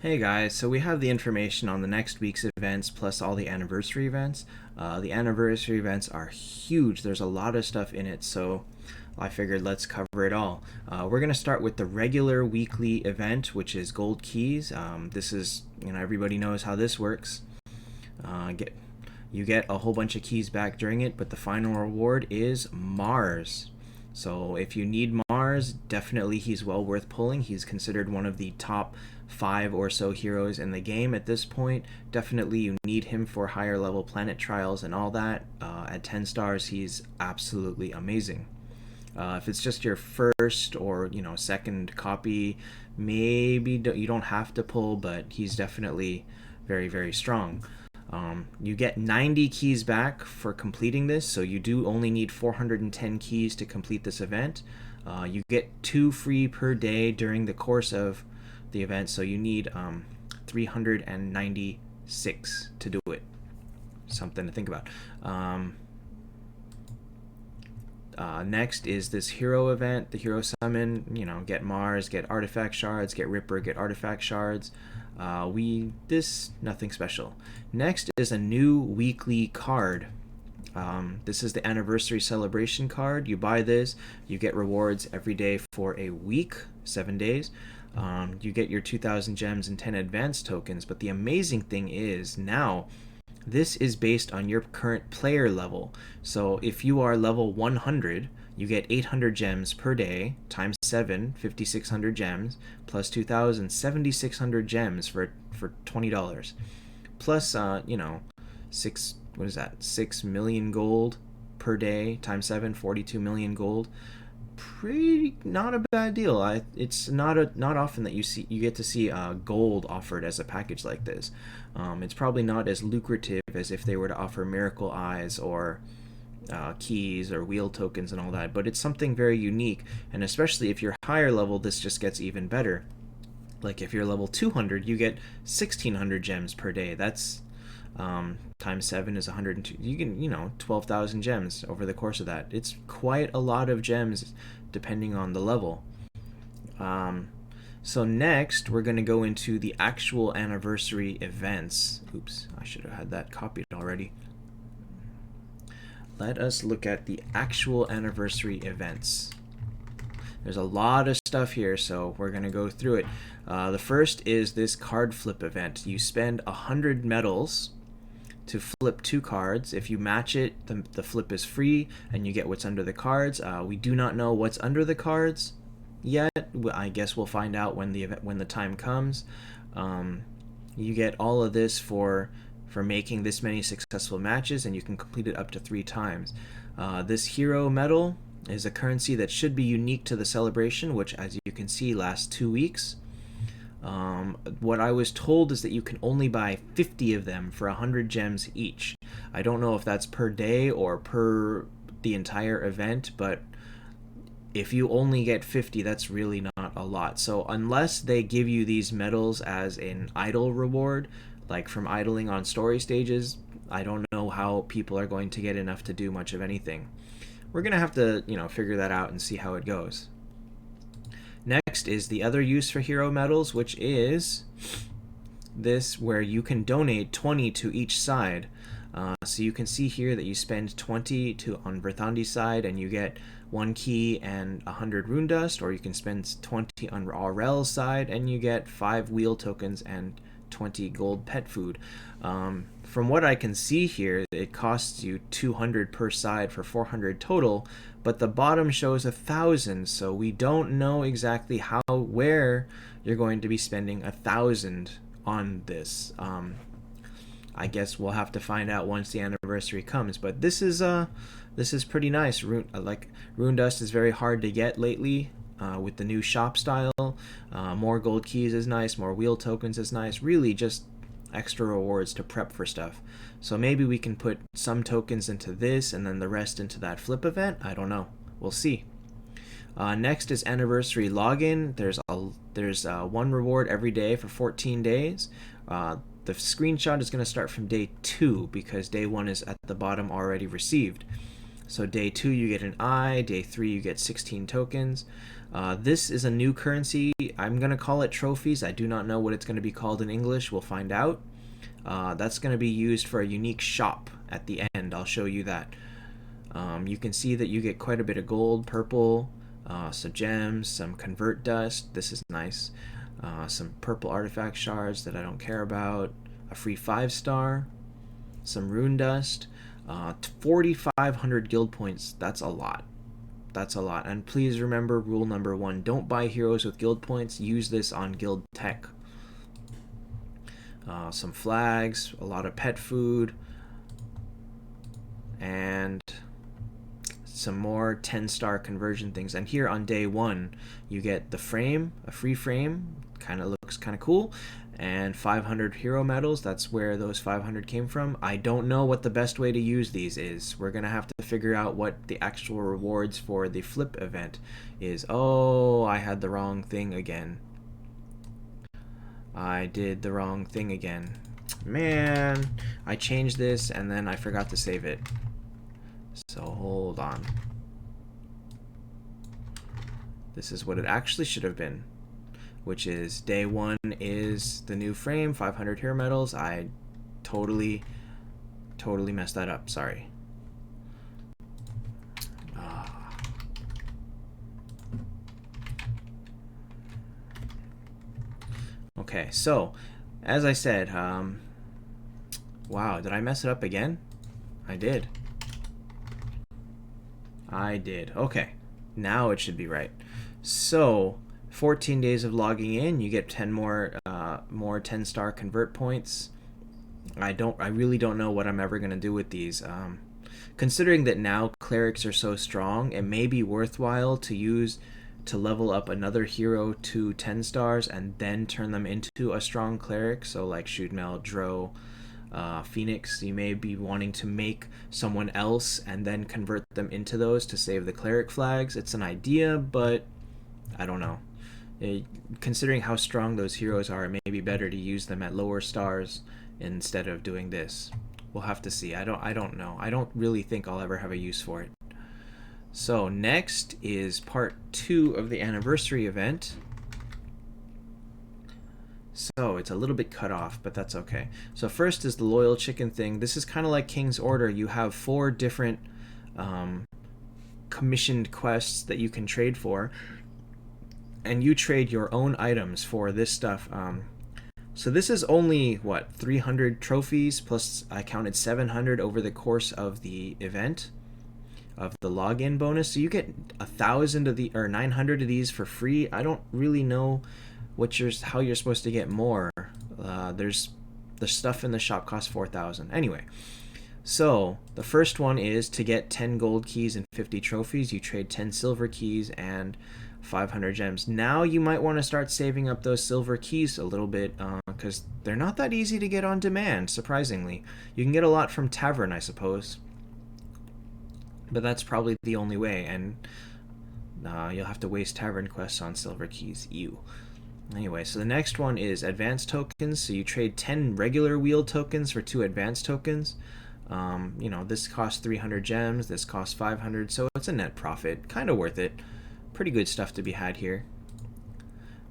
Hey guys, so we have the information on the next week's events plus all the anniversary events. The anniversary events are huge. There's a lot of stuff in it, so I figured let's cover it all. We're going to start with the regular weekly event, which is Gold Keys. This is, everybody knows how this works. You get a whole bunch of keys back during it, but the final reward is Mars. So if you need Mars, definitely he's well worth pulling. He's considered one of the top 5 or so heroes in the game at this point. Definitely you need him for higher level planet trials and all that. At 10 stars, he's absolutely amazing. If it's just your first or second copy, maybe you don't have to pull, but he's definitely very, very strong. You get 90 keys back for completing this, so you do only need 410 keys to complete this event. You get 2 free per day during the course of the event, so you need 396 to do it. Something to think about. Next is this hero event, the hero summon. Get Mars, get artifact shards, get Ripper, get artifact shards. Nothing special. Next is a new weekly card. This is the anniversary celebration card. You buy this, you get rewards every day for a week, 7 days. You get your 2,000 gems and 10 advanced tokens, but the amazing thing is now this is based on your current player level. So if you are level 100, you get 800 gems per day, times 7, 5,600 gems, plus 2,000, 7,600 gems for $20. Plus, 6 million gold per day, times 7, 42 million gold. Not a bad deal. It's not often that you get to see gold offered as a package like this. It's probably not as lucrative as if they were to offer miracle eyes or keys or wheel tokens and all that, but it's something very unique, and especially if you're higher level, this just gets even better. Like if you're level 200, you get 1,600 gems per day. That's times 7 is 102. You can 12,000 gems over the course of that. It's quite a lot of gems depending on the level. So next we're going to go into the actual anniversary events. Oops, I should have had that copied already. Let us look at the actual anniversary events. There's a lot of stuff here, so we're going to go through it. The first is this card flip event. You spend 100 medals to flip 2 cards. If you match it, the flip is free, and you get what's under the cards. We do not know what's under the cards yet. I guess we'll find out when the time comes. You get all of this for making this many successful matches, and you can complete it up to 3 times. This hero medal is a currency that should be unique to the celebration, which, as you can see, lasts 2 weeks. What I was told is that you can only buy 50 of them for 100 gems each. I don't know if that's per day or per the entire event, but if you only get 50, that's really not a lot. So unless they give you these medals as an idle reward, like from idling on story stages, I don't know how people are going to get enough to do much of anything. We're going to have to, figure that out and see how it goes. Next is the other use for hero medals, which is this, where you can donate 20 to each side. So you can see here that you spend 20 on Verthandi's side and you get 1 key and 100 rune dust, or you can spend 20 on Aurel's side and you get 5 wheel tokens and 20 gold pet food. From what I can see here, it costs you 200 per side for 400 total, but the bottom shows 1,000, so we don't know exactly where you're going to be spending 1,000 on this. I guess we'll have to find out once the anniversary comes, but this is pretty nice. Rune dust is very hard to get lately. With the new shop style, more gold keys is nice, more wheel tokens is nice, really just extra rewards to prep for stuff. So maybe we can put some tokens into this and then the rest into that flip event. I don't know, we'll see. Next is anniversary login. There's 1 reward every day for 14 days. The screenshot is going to start from day 2 because day 1 is at the bottom already received. So day 2 you get an eye, day 3 you get 16 tokens. This is a new currency. I'm going to call it trophies. I do not know what it's going to be called in English. We'll find out. That's going to be used for a unique shop at the end. I'll show you that. You can see that you get quite a bit of gold, purple, some gems, some convert dust. This is nice. Some purple artifact shards that I don't care about. A free 5-star. Some rune dust. 4,500 guild points. That's a lot. That's a lot. And please remember rule number 1. Don't buy heroes with guild points. Use this on guild tech. Some flags. A lot of pet food. And some more 10-star conversion things. And here on day 1, you get the frame, a free frame. Kind of looks kind of cool. And 500 hero medals. That's where those 500 came from. I don't know what the best way to use these is. We're gonna have to figure out what the actual rewards for the flip event is. Oh, I had the wrong thing again. I did the wrong thing again. Man, I changed this and then I forgot to save it. So hold on. This is what it actually should have been, which is day 1 is the new frame, 500 hero medals. I totally messed that up. Sorry. Okay, so as I said, wow, did I mess it up again? I did. Okay, now it should be right. So 14 days of logging in, you get 10 more 10-star convert points. I really don't know what I'm ever gonna do with these. Considering that now clerics are so strong, it may be worthwhile to level up another hero to 10 stars and then turn them into a strong cleric. So like Shootmel, Dro, Phoenix, you may be wanting to make someone else and then convert them into those to save the cleric flags. It's an idea, but I don't know. Considering how strong those heroes are, it may be better to use them at lower stars instead of doing this. We'll have to see. I don't know. I don't really think I'll ever have a use for it. So next is part 2 of the anniversary event. So it's a little bit cut off, but that's okay. So first is the loyal chicken thing. This is kind of like King's Order. You have 4 different commissioned quests that you can trade for, and you trade your own items for this stuff. So this is only, what, 300 trophies, plus I counted 700 over the course of the event, of the login bonus. So you get 1,000 of the, or 900 of these for free. I don't really know how you're supposed to get more. There's the stuff in the shop costs 4,000. Anyway, so the first one is to get 10 gold keys and 50 trophies. You trade 10 silver keys and 500 gems. Now you might want to start saving up those silver keys a little bit, because they're not that easy to get on demand, surprisingly. You can get a lot from Tavern, I suppose, but that's probably the only way, and you'll have to waste Tavern quests on silver keys. Ew. Anyway, so the next one is advanced tokens. So you trade 10 regular wheel tokens for 2 advanced tokens. You know, this costs 300 gems, this costs 500, so it's a net profit. Kind of worth it. Pretty good stuff to be had here.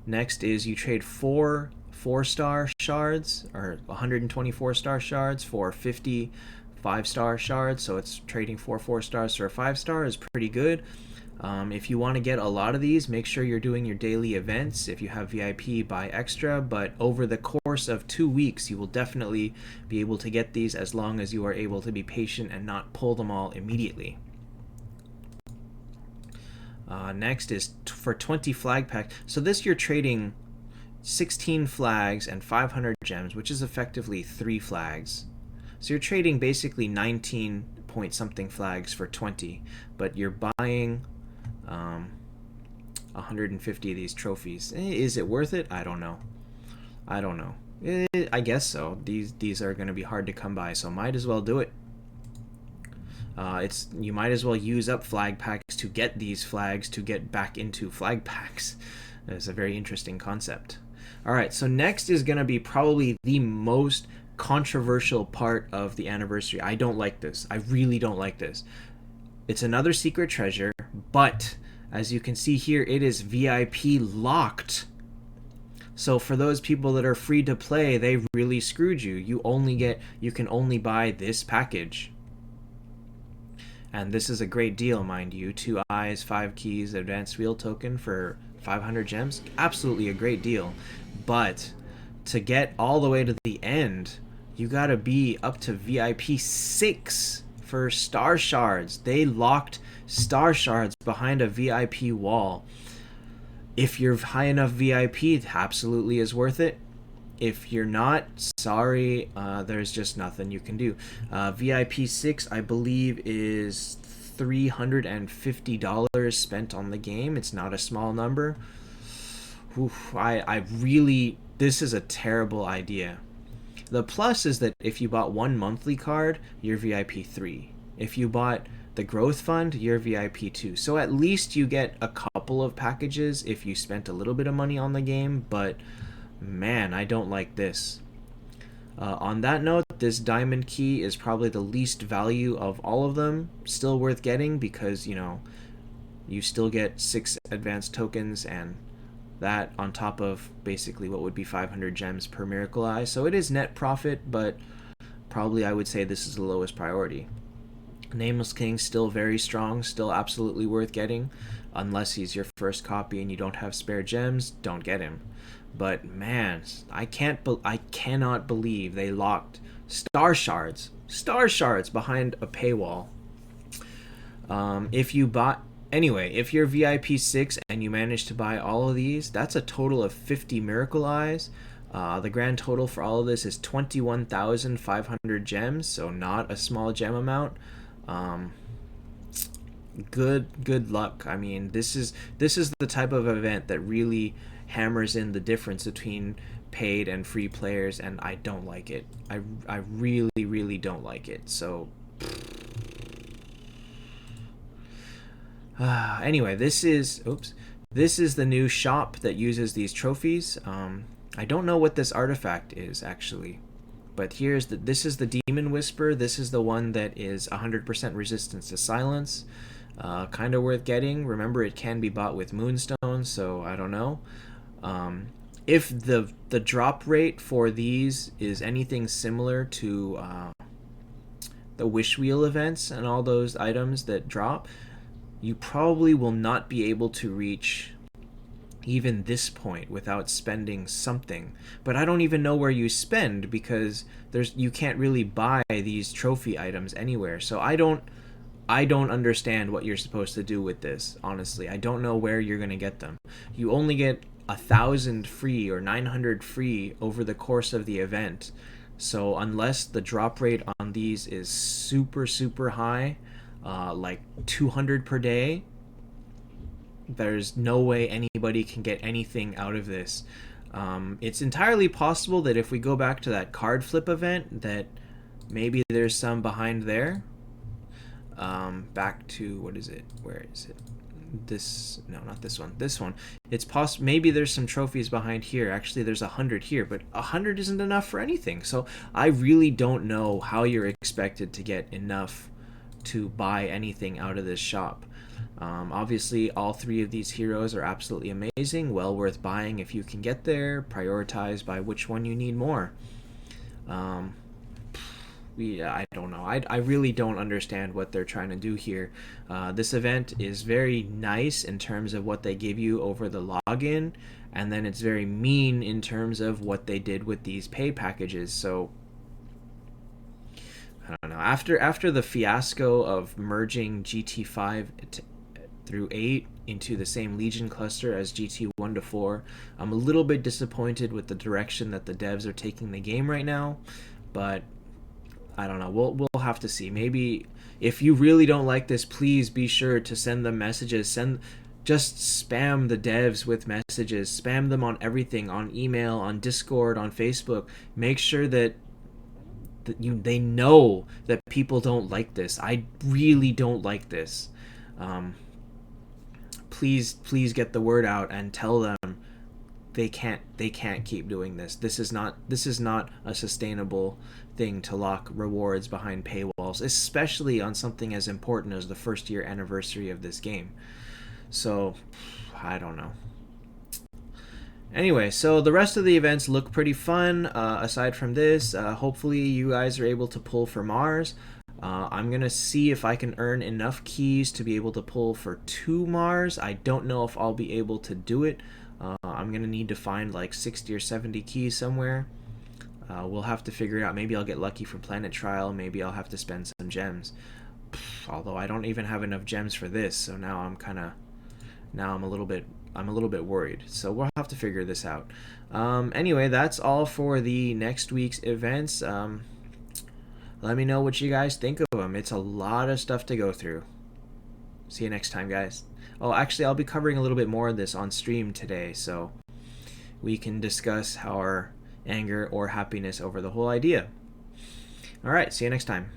Next is you trade 4 4-star shards, or 124 star shards for 50 5-star shards. So it's trading 4 4-stars for a 5-star is pretty good. If you want to get a lot of these, make sure you're doing your daily events. If you have VIP, buy extra, but over the course of 2 weeks, you will definitely be able to get these as long as you are able to be patient and not pull them all immediately. Next is for 20 flag packs. So this you're trading 16 flags and 500 gems, which is effectively 3 flags. So you're trading basically 19 point something flags for 20, but you're buying 150 of these trophies. Is it worth it? I don't know. I guess so. These are going to be hard to come by, so might as well do it. You might as well use up flag packs to get these flags to get back into flag packs. It's a very interesting concept. Alright, so next is going to be probably the most controversial part of the anniversary. I don't like this. I really don't like this. It's another secret treasure, but As you can see here, it is VIP locked. So for those people that are free to play, they really screwed you. You can only buy this package. And this is a great deal, mind you. 2 eyes, 5 keys, advanced wheel token for 500 gems. Absolutely a great deal. But to get all the way to the end, you gotta be up to VIP 6 for star shards. They locked star shards behind a VIP wall. If you're high enough VIP, it absolutely is worth it. If you're not, sorry, there's just nothing you can do. VIP 6, I believe, is $350 spent on the game. It's not a small number. Oof, this is a terrible idea. The plus is that if you bought one monthly card, you're VIP 3. If you bought the growth fund, you're VIP 2. So at least you get a couple of packages if you spent a little bit of money on the game, but man, I don't like this. On that note, this diamond key is probably the least value of all of them. Still worth getting because, you still get 6 advanced tokens, and that on top of basically what would be 500 gems per miracle eye. So it is net profit, but probably I would say this is the lowest priority. Nameless King still very strong, still absolutely worth getting. Unless he's your first copy and you don't have spare gems, don't get him. But man, I cannot believe they locked star shards behind a paywall. If you're VIP 6 and you manage to buy all of these, that's a total of 50 miracle eyes. The grand total for all of this is 21,500 gems, so not a small gem amount. Good luck. I mean, this is the type of event that really hammers in the difference between paid and free players, and I don't like it. I really don't like it. So anyway, this is the new shop that uses these trophies. I don't know what this artifact is actually, but this is the Demon Whisper. This is the one that is 100% resistance to silence. Kind of worth getting. Remember, it can be bought with Moonstone, so I don't know. If the drop rate for these is anything similar to the Wish Wheel events and all those items that drop, you probably will not be able to reach even this point without spending something. But I don't even know where you spend, because you can't really buy these trophy items anywhere. So I don't understand what you're supposed to do with this, honestly. I don't know where you're going to get them. You only get 1,000 free or 900 free over the course of the event. So unless the drop rate on these is super high, like 200 per day, there's no way anybody can get anything out of this. It's entirely possible that if we go back to that card flip event, that maybe there's some behind there. Back to, what is it? Where is it? No, not this one. This one. It's possible. Maybe there's some trophies behind here. Actually, there's 100 here, but 100 isn't enough for anything. So I really don't know how you're expected to get enough to buy anything out of this shop. Obviously, all 3 of these heroes are absolutely amazing, well worth buying if you can get there. Prioritize by which one you need more. I don't know. I really don't understand what they're trying to do here. This event is very nice in terms of what they give you over the login, and then it's very mean in terms of what they did with these pay packages. So I don't know. After the fiasco of merging GT5 through 8 into the same Legion cluster as GT 1 to 4, I'm a little bit disappointed with the direction that the devs are taking the game right now, but I don't know. We'll have to see. Maybe if you really don't like this, please be sure to send them messages. Just spam the devs with messages. Spam them on everything, on email, on Discord, on Facebook. Make sure that they know that people don't like this. I really don't like this. Please get the word out and tell them they can't keep doing this. This is not a sustainable thing to lock rewards behind paywalls, especially on something as important as the first year anniversary of this game. So I don't know. Anyway, so the rest of the events look pretty fun. Aside from this, hopefully you guys are able to pull for Mars. I'm gonna see if I can earn enough keys to be able to pull for 2 Mars. I don't know if I'll be able to do it. I'm gonna need to find like 60 or 70 keys somewhere. We'll have to figure it out. Maybe I'll get lucky from Planet Trial. Maybe I'll have to spend some gems. Although I don't even have enough gems for this, so now I'm a little bit worried. So we'll have to figure this out. Anyway, that's all for the next week's events. Let me know what you guys think of them. It's a lot of stuff to go through. See you next time, guys. Oh, actually, I'll be covering a little bit more of this on stream today, so we can discuss our anger or happiness over the whole idea. All right, see you next time.